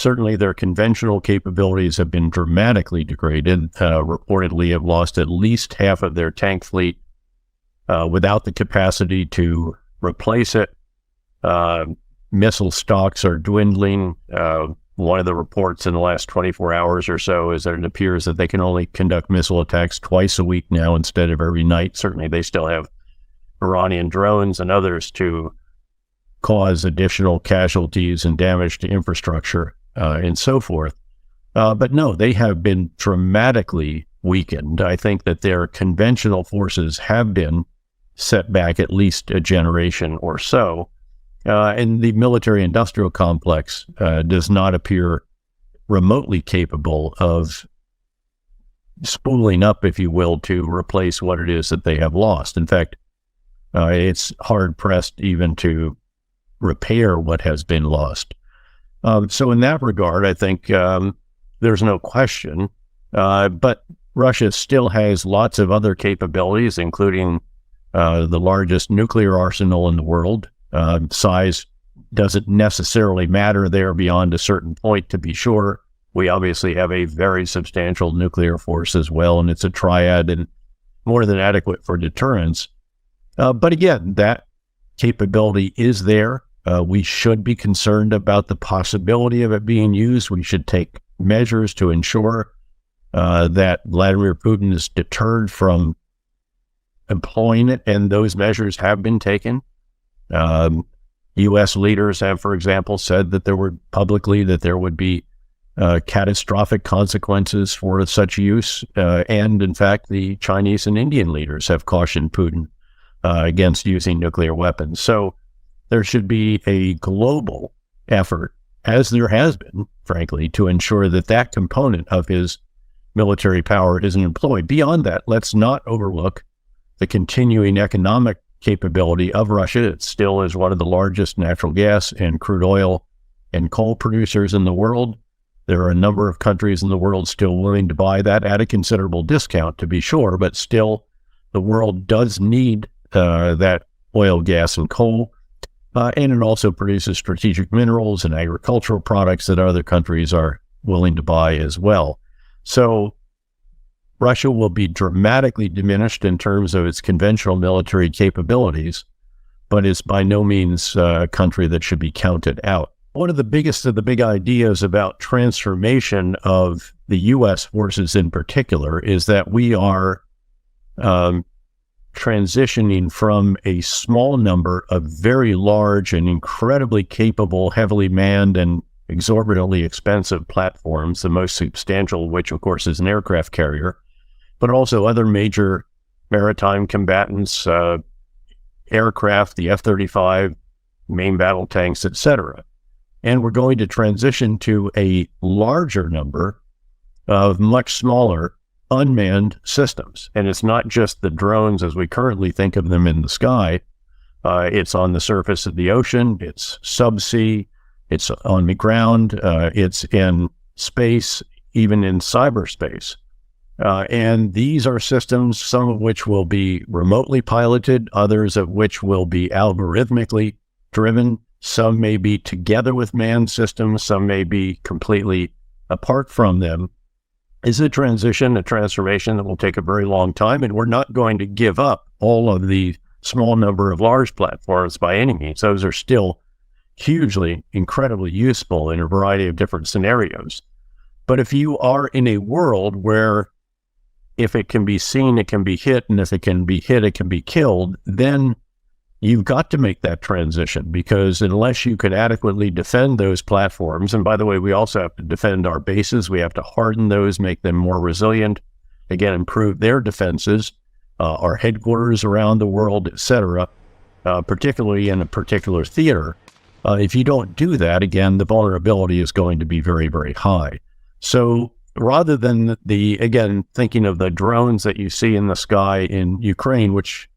Certainly their conventional capabilities have been dramatically degraded. Reportedly have lost at least half of their tank fleet without the capacity to replace it. Missile stocks are dwindling. One of the reports in the last 24 hours or so is that it appears that they can only conduct missile attacks twice a week now instead of every night. Certainly they still have Iranian drones and others to cause additional casualties and damage to infrastructure and so forth. But no, they have been dramatically weakened. I think that their conventional forces have been set back at least a generation or so. And the military-industrial complex does not appear remotely capable of spooling up, if you will, to replace what it is that they have lost. In fact, it's hard-pressed even to repair what has been lost. So in that regard, I think there's no question. But Russia still has lots of other capabilities, including the largest nuclear arsenal in the world. Size doesn't necessarily matter there beyond a certain point, to be sure. We obviously have a very substantial nuclear force as well, and it's a triad and more than adequate for deterrence. But again, that capability is there. We should be concerned about the possibility of it being used. We should take measures to ensure that Vladimir Putin is deterred from employing it, and those measures have been taken. U.S. leaders have, for example, said that there would be catastrophic consequences for such use. And in fact, the Chinese and Indian leaders have cautioned Putin against using nuclear weapons. So there should be a global effort, as there has been, frankly, to ensure that that component of his military power isn't employed. Beyond that, let's not overlook the continuing economic capability of Russia. It still is one of the largest natural gas and crude oil and coal producers in the world. There are a number of countries in the world still willing to buy that at a considerable discount, to be sure, but still the world does need that oil, gas, and coal. And it also produces strategic minerals and agricultural products that other countries are willing to buy as well. So Russia will be dramatically diminished in terms of its conventional military capabilities, but is by no means a country that should be counted out. One of the biggest of the big ideas about transformation of the U.S. forces in particular is that we are transitioning from a small number of very large and incredibly capable, heavily manned and exorbitantly expensive platforms, the most substantial of which, of course, is an aircraft carrier, but also other major maritime combatants, aircraft, the F-35, main battle tanks, etc. And we're going to transition to a larger number of much smaller unmanned systems. And it's not just the drones as we currently think of them in the sky. It's on the surface of the ocean, it's subsea, it's on the ground, it's in space, even in cyberspace. And these are systems, some of which will be remotely piloted, others of which will be algorithmically driven. Some may be together with manned systems, some may be completely apart from them. It's a transformation that will take a very long time, and we're not going to give up all of the small number of large platforms by any means. Those are still hugely, incredibly useful in a variety of different scenarios. But if you are in a world where if it can be seen, it can be hit, and if it can be hit, it can be killed, then you've got to make that transition, because unless you can adequately defend those platforms, and by the way, we also have to defend our bases, we have to harden those, make them more resilient, again, improve their defenses, our headquarters around the world, etc., particularly in a particular theater. If you don't do that, again, the vulnerability is going to be very, very high. So rather than again, thinking of the drones that you see in the sky in Ukraine, which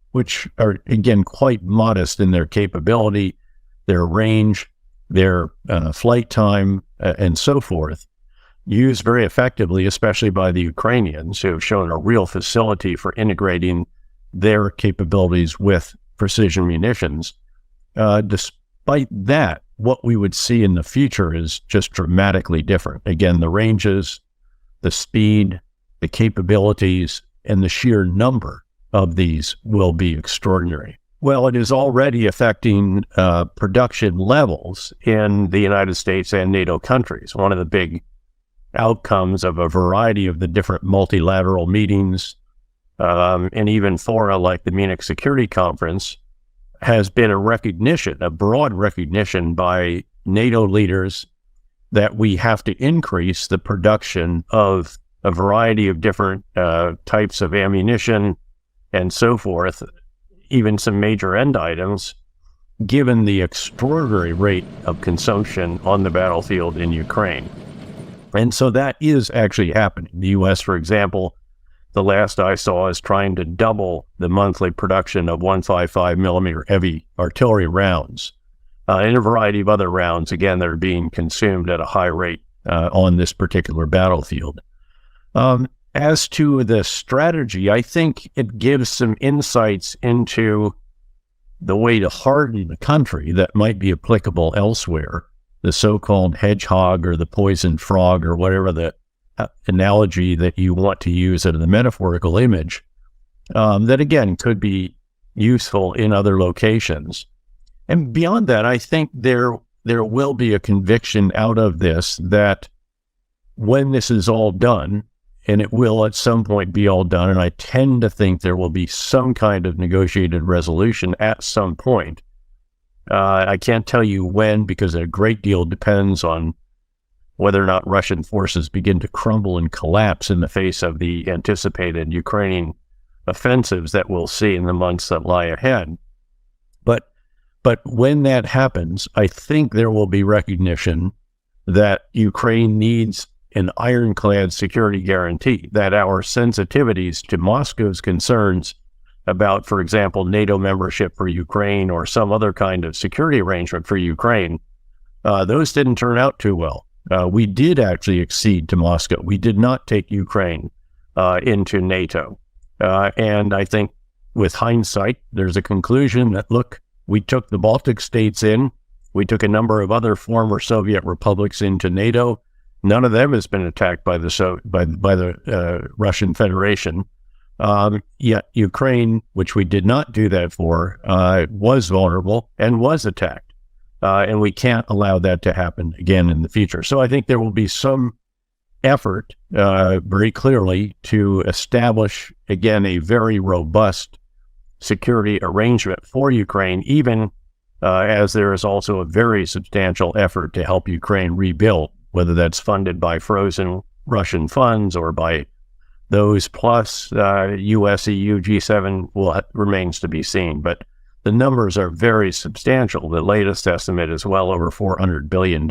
are, again, quite modest in their capability, their range, their flight time, and so forth, used very effectively, especially by the Ukrainians, who have shown a real facility for integrating their capabilities with precision munitions. Despite that, what we would see in the future is just dramatically different. Again, the ranges, the speed, the capabilities, and the sheer number of these will be extraordinary. Well, it is already affecting production levels in the United States and NATO countries. One of the big outcomes of a variety of the different multilateral meetings and even fora like the Munich Security Conference has been a broad recognition by NATO leaders that we have to increase the production of a variety of different types of ammunition and so forth, even some major end items, given the extraordinary rate of consumption on the battlefield in Ukraine. And so that is actually happening. The U.S., for example, the last I saw is trying to double the monthly production of 155 millimeter heavy artillery rounds and a variety of other rounds, again, that are being consumed at a high rate on this particular battlefield. As to the strategy, I think it gives some insights into the way to harden the country that might be applicable elsewhere, the so-called hedgehog or the poisoned frog or whatever the analogy that you want to use as the metaphorical image, that again could be useful in other locations. And beyond that, I think there will be a conviction out of this that when this is all done, and it will at some point be all done, and I tend to think there will be some kind of negotiated resolution at some point. I can't tell you when, because a great deal depends on whether or not Russian forces begin to crumble and collapse in the face of the anticipated Ukrainian offensives that we'll see in the months that lie ahead. But when that happens, I think there will be recognition that Ukraine needs an ironclad security guarantee, that our sensitivities to Moscow's concerns about, for example, NATO membership for Ukraine or some other kind of security arrangement for Ukraine, those didn't turn out too well. We did actually accede to Moscow. We did not take Ukraine into NATO. And I think with hindsight, there's a conclusion that, look, we took the Baltic states in, we took a number of other former Soviet republics into NATO. None of them has been attacked by the Russian Federation. Yet Ukraine, which we did not do that for, was vulnerable and was attacked. And we can't allow that to happen again in the future. So I think there will be some effort, very clearly, to establish, again, a very robust security arrangement for Ukraine, even as there is also a very substantial effort to help Ukraine rebuild, whether that's funded by frozen Russian funds or by those plus US, EU, G7 remains to be seen. But the numbers are very substantial. The latest estimate is well over $400 billion